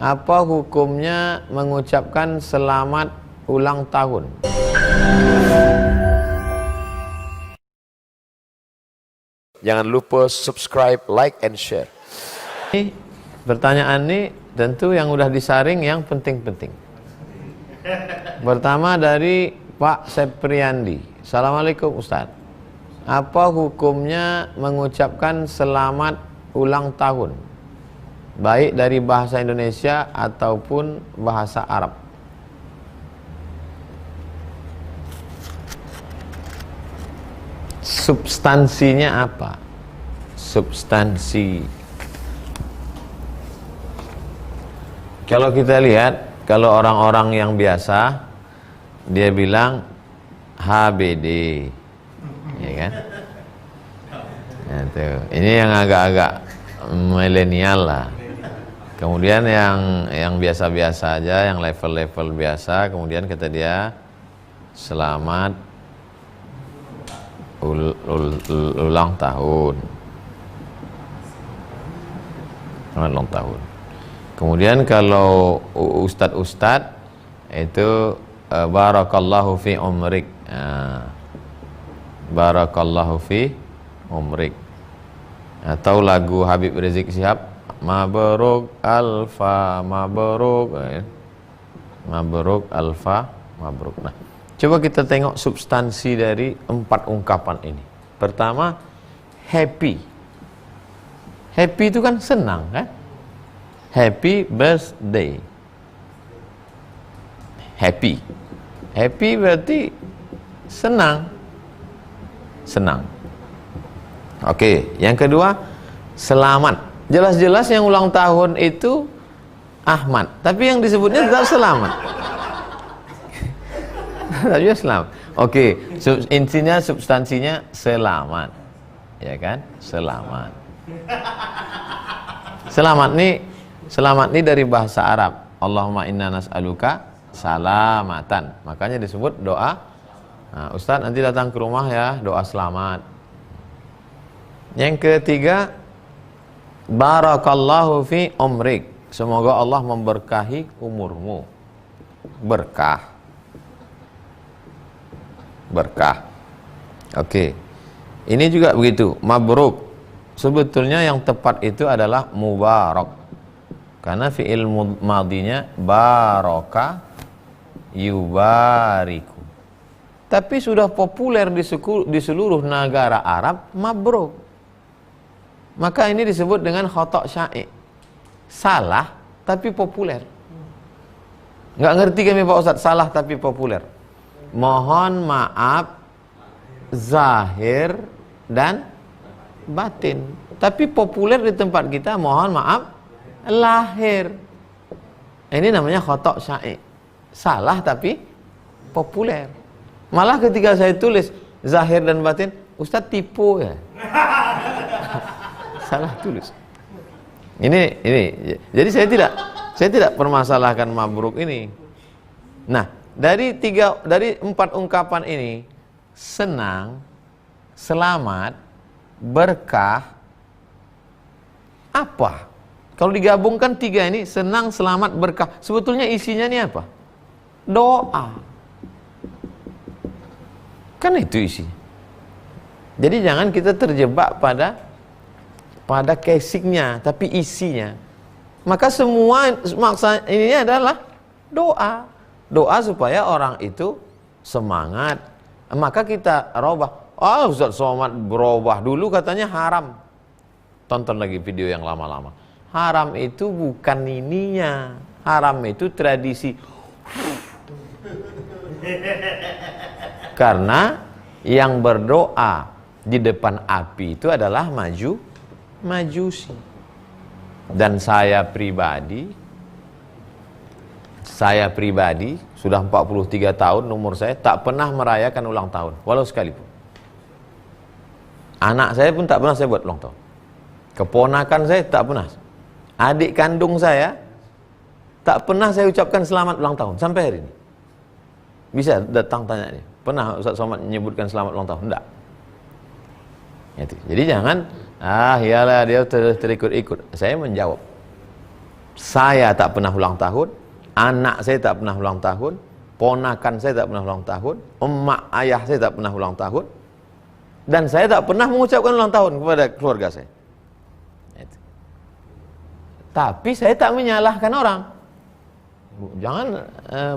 Apa hukumnya mengucapkan selamat ulang tahun? Jangan lupa subscribe, like, and share. Ini pertanyaan ini tentu yang udah disaring yang penting-penting. Pertama dari Pak Sepriandi. Assalamualaikum Ustaz. Apa hukumnya mengucapkan selamat ulang tahun, baik dari bahasa Indonesia ataupun bahasa Arab? Substansinya apa? Substansi. Kalau kita lihat, kalau orang-orang yang biasa, dia bilang HBD, ya kan? Itu. Ini yang agak-agak milenial lah. Kemudian yang biasa-biasa aja, yang level-level biasa, kemudian kata dia selamat ulang tahun. Selamat ulang tahun. Kemudian kalau ustadz itu barakallahu fi umrik. Barakallahu fi umrik. Atau lagu Habib Rizik Syihab, Mabruk Alfa Mabruk. Mabruk Alfa Mabruk. Nah, coba kita tengok substansi dari 4 ungkapan ini. Pertama, happy. Happy itu kan senang, kan? Happy birthday. Happy. Happy berarti senang. Senang. Oke, yang kedua, selamat. Jelas-jelas yang ulang tahun itu Ahmad, tapi yang disebutnya tetap selamat. Tapi selamat. Oke, intinya substansinya selamat. Ya kan? Selamat. Selamat nih dari bahasa Arab. Allahumma inna nas'aluka salamatan. Makanya disebut doa. Nah, Ustadz nanti datang ke rumah ya, doa selamat. Yang ketiga, barakallahu fi umrik. Semoga Allah memberkahi umurmu. Berkah. Berkah. Oke. Ini juga begitu, mabruk. Sebetulnya yang tepat itu adalah mubarak. Karena fi'il madinya baraka yubariku. Tapi sudah populer di seluruh negara Arab mabruk. Maka ini disebut dengan khata' sya'i. Salah tapi populer. Nggak ngerti kami Pak Ustadz, salah tapi populer. Mohon maaf zahir dan batin. Tapi populer di tempat kita mohon maaf lahir. Ini namanya khata' sya'i. Salah tapi populer. Malah ketika saya tulis zahir dan batin, Ustadz tipu ya. Salah tulis. Ini. Jadi saya tidak permasalahkan mabruk ini. Nah, dari 4 ungkapan ini, senang, selamat, berkah, apa? Kalau digabungkan 3 ini, senang, selamat, berkah, sebetulnya isinya ini apa? Doa. Kan itu isi. Jadi jangan kita terjebak pada casingnya, tapi isinya. Maka semua maksa ini adalah doa. Doa supaya orang itu semangat. Maka kita robah. Ustaz Somad berubah, dulu katanya haram. Tonton lagi video yang lama-lama. Haram itu bukan ininya. Haram itu tradisi. Karena yang berdoa di depan api itu adalah majusi. Dan saya pribadi sudah 43 tahun umur saya, tak pernah merayakan ulang tahun walau sekalipun. Anak saya pun tak pernah saya buat ulang tahun. Keponakan saya tak pernah. Adik kandung saya tak pernah saya ucapkan selamat ulang tahun sampai hari ini. Bisa datang tanya dia, pernah Ustaz Somad menyebutkan selamat ulang tahun? Enggak. Jadi jangan iyalah dia terikut-ikut. Saya menjawab. Saya tak pernah ulang tahun, anak saya tak pernah ulang tahun, ponakan saya tak pernah ulang tahun, emak ayah saya tak pernah ulang tahun, dan saya tak pernah mengucapkan ulang tahun kepada keluarga saya. Tapi saya tak menyalahkan orang. Jangan,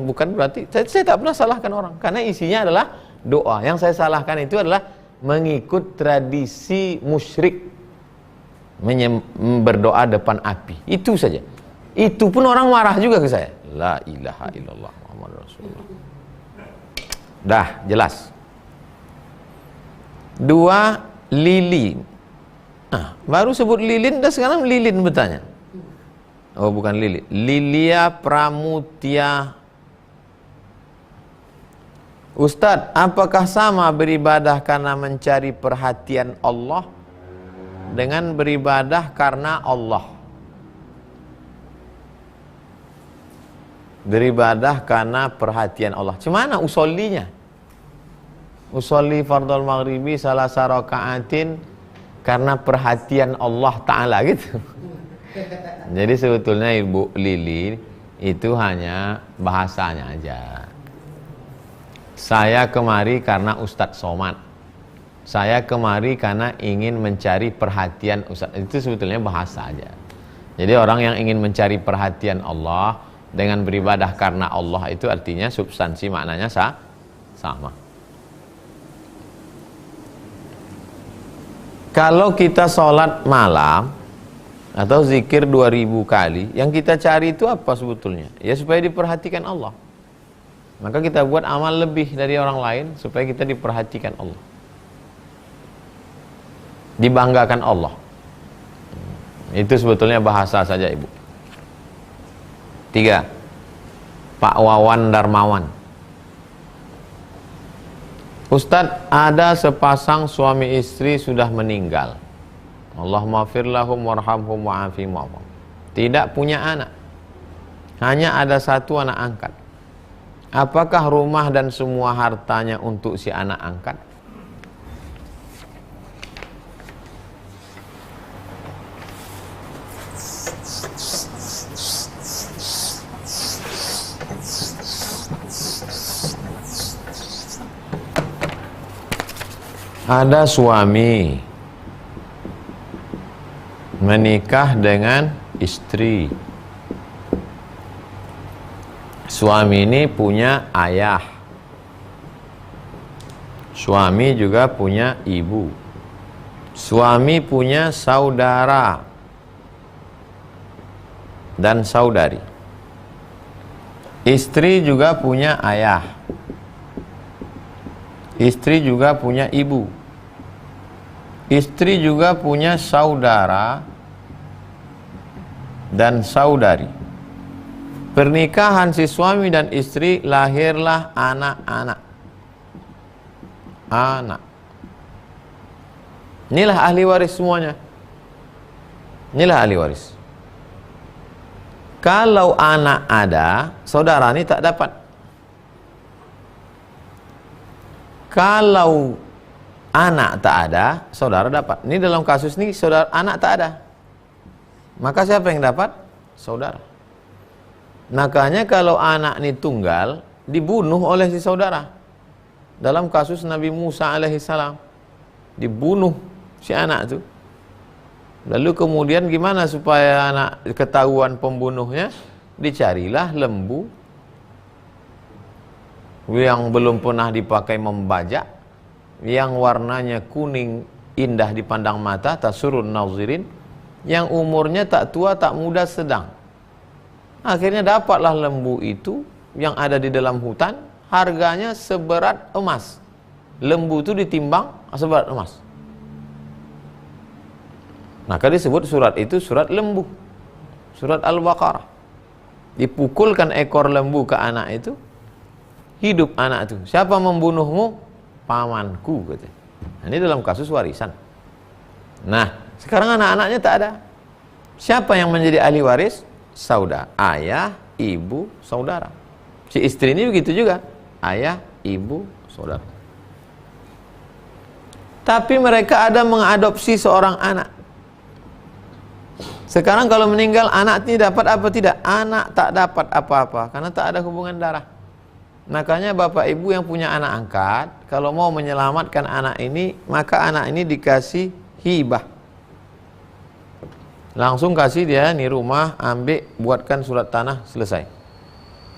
bukan berarti saya tak pernah salahkan orang, karena isinya adalah doa. Yang saya salahkan itu adalah mengikut tradisi musyrik, berdoa depan api. Itu saja. Itu pun orang marah juga ke saya. La ilaha illallah Muhammad Rasulullah. Dah jelas. 2, lilin. Baru sebut lilin, dan sekarang lilin bertanya. Oh, bukan lilin. Lilia Pramutia. Ustadz, apakah sama beribadah karena mencari perhatian Allah dengan beribadah karena Allah? Beribadah karena perhatian Allah. Cemana usollinya? Usolli fardhul maghribi salasa raka'atin karena perhatian Allah Ta'ala gitu. Jadi sebetulnya Ibu Lili itu hanya bahasanya aja. Saya kemari karena Ustadz Somad. Saya kemari karena ingin mencari perhatian Ustadz. Itu sebetulnya bahasa aja. Jadi orang yang ingin mencari perhatian Allah dengan beribadah karena Allah itu artinya substansi maknanya sama. Kalau kita sholat malam atau zikir 2000 kali, yang kita cari itu apa sebetulnya? Ya supaya diperhatikan Allah. Maka kita buat amal lebih dari orang lain supaya kita diperhatikan Allah, dibanggakan Allah. Itu sebetulnya bahasa saja, Ibu. 3, Pak Wawan Darmawan. Ustadz, ada sepasang suami istri sudah meninggal. Allahumma fir lahum warhamhum wa'afihim wa'afihim. Tidak punya anak, hanya ada satu anak angkat. Apakah rumah dan semua hartanya untuk si anak angkat? Ada suami menikah dengan istri. Suami ini punya ayah, suami juga punya ibu, suami punya saudara dan saudari, istri juga punya ayah, istri juga punya ibu, istri juga punya saudara dan saudari. Pernikahan si suami dan istri, lahirlah anak-anak. Inilah ahli waris semuanya. Inilah ahli waris. Kalau anak ada, saudara ini tak dapat. Kalau anak tak ada, saudara dapat. Ini dalam kasus ini saudara anak tak ada. Maka siapa yang dapat? Saudara. Makanya kalau anak ini tunggal, dibunuh oleh si saudara. Dalam kasus Nabi Musa alaihissalam, dibunuh si anak itu. Lalu kemudian gimana supaya anak ketahuan pembunuhnya? Dicarilah lembu yang belum pernah dipakai membajak, yang warnanya kuning indah dipandang mata, tasurun nazirin, yang umurnya tak tua tak muda sedang. Akhirnya dapatlah lembu itu yang ada di dalam hutan, harganya seberat emas. Lembu itu ditimbang seberat emas. Maka disebut surat itu surat lembu, surat Al-Baqarah. Dipukulkan ekor lembu ke anak itu, hidup anak itu. Siapa membunuhmu? Pamanku, gitu. Ini dalam kasus warisan. Nah, sekarang anak-anaknya tak ada. Siapa yang menjadi ahli waris? Saudara, ayah, ibu, saudara. Si istri ini begitu juga, ayah, ibu, saudara. Tapi mereka ada mengadopsi seorang anak. Sekarang kalau meninggal anak ini dapat apa tidak? Anak tak dapat apa-apa karena tak ada hubungan darah. Makanya bapak ibu yang punya anak angkat, kalau mau menyelamatkan anak ini, maka anak ini dikasih hibah. Langsung kasih dia nih rumah, ambil, buatkan surat tanah, selesai.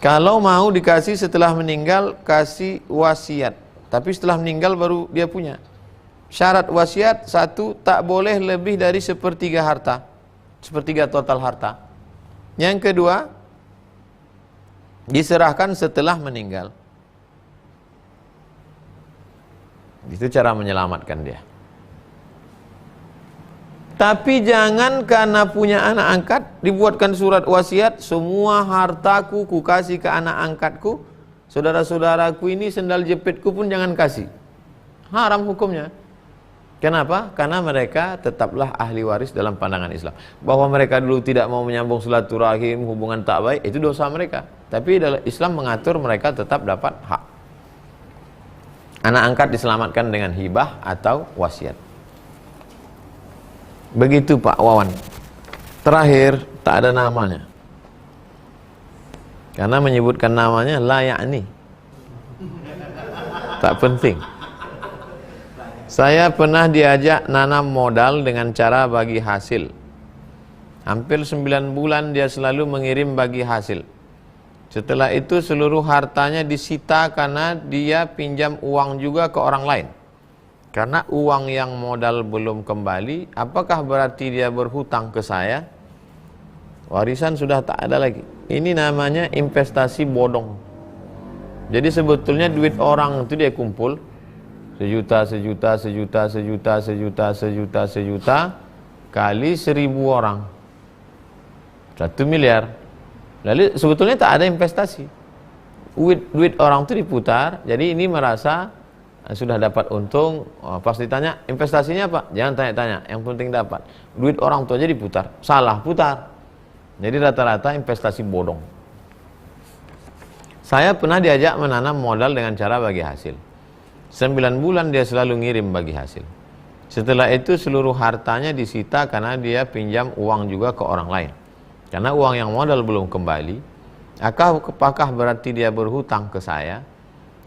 Kalau mau dikasih setelah meninggal, kasih wasiat. Tapi setelah meninggal baru dia punya. Syarat wasiat, satu, tak boleh lebih dari sepertiga harta. Sepertiga total harta. Yang kedua, diserahkan setelah meninggal. Itu cara menyelamatkan dia. Tapi jangan karena punya anak angkat dibuatkan surat wasiat, semua hartaku ku kasih ke anak angkatku, saudara-saudaraku ini sendal jepitku pun jangan kasih. Haram hukumnya. Kenapa? Karena mereka tetaplah ahli waris dalam pandangan Islam. Bahwa mereka dulu tidak mau menyambung silaturahim, hubungan tak baik, itu dosa mereka. Tapi dalam Islam mengatur mereka tetap dapat hak. Anak angkat diselamatkan dengan hibah atau wasiat. Begitu Pak Wawan. Terakhir, tak ada namanya. Karena menyebutkan namanya la ya'ni. Tak penting. Saya pernah diajak nanam modal dengan cara bagi hasil. Hampir 9 bulan dia selalu mengirim bagi hasil. Setelah itu seluruh hartanya disita karena dia pinjam uang juga ke orang lain. Karena uang yang modal belum kembali, apakah berarti dia berhutang ke saya? Warisan sudah tak ada lagi. Ini namanya investasi bodong. Jadi sebetulnya duit orang itu dia kumpul sejuta kali 1000 orang, 1 miliar. Lalu sebetulnya tak ada investasi. Duit orang itu diputar. Jadi ini merasa sudah dapat untung. Pas ditanya investasinya apa, jangan tanya-tanya, yang penting dapat. Duit orang itu aja diputar, salah putar. Jadi rata-rata investasi bodong. Saya pernah diajak menanam modal dengan cara bagi hasil. 9 bulan dia selalu ngirim bagi hasil. Setelah itu seluruh hartanya disita karena dia pinjam uang juga ke orang lain. Karena uang yang modal belum kembali. Apakah berarti dia berhutang ke saya?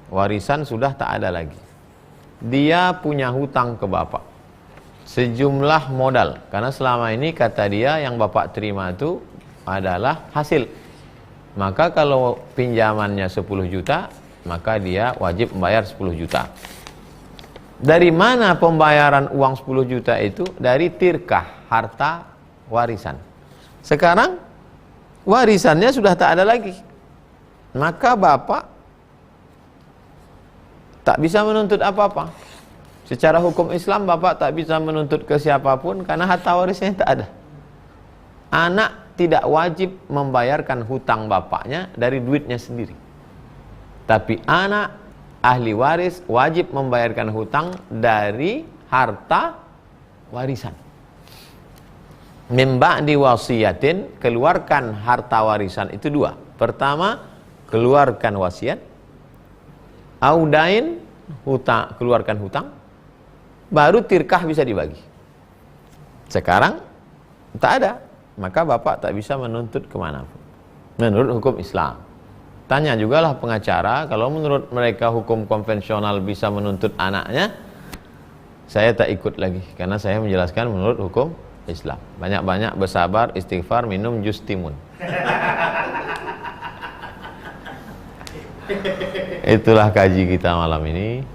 Warisan sudah tak ada lagi. Dia punya hutang ke bapak. Sejumlah modal. Karena selama ini kata dia yang bapak terima itu adalah hasil. Maka kalau pinjamannya 10 juta, maka dia wajib membayar 10 juta. Dari mana pembayaran uang 10 juta itu? Dari tirkah, harta warisan. Sekarang warisannya sudah tak ada lagi. Maka bapak tak bisa menuntut apa-apa. Secara hukum Islam bapak tak bisa menuntut ke siapapun karena harta warisnya tak ada. Anak tidak wajib membayarkan hutang bapaknya dari duitnya sendiri. Tapi anak ahli waris wajib membayarkan hutang dari harta warisan. Min ba'di wasiyatin, keluarkan harta warisan itu 2. Pertama, keluarkan wasiat. Audain, hutang, keluarkan hutang. Baru tirkah bisa dibagi. Sekarang tak ada, maka bapak tak bisa menuntut kemanapun menurut hukum Islam. Tanya jugalah pengacara, kalau menurut mereka hukum konvensional bisa menuntut anaknya, saya tak ikut lagi, karena saya menjelaskan menurut hukum Islam. Banyak-banyak bersabar, istighfar, minum jus timun. Itulah kaji kita malam ini.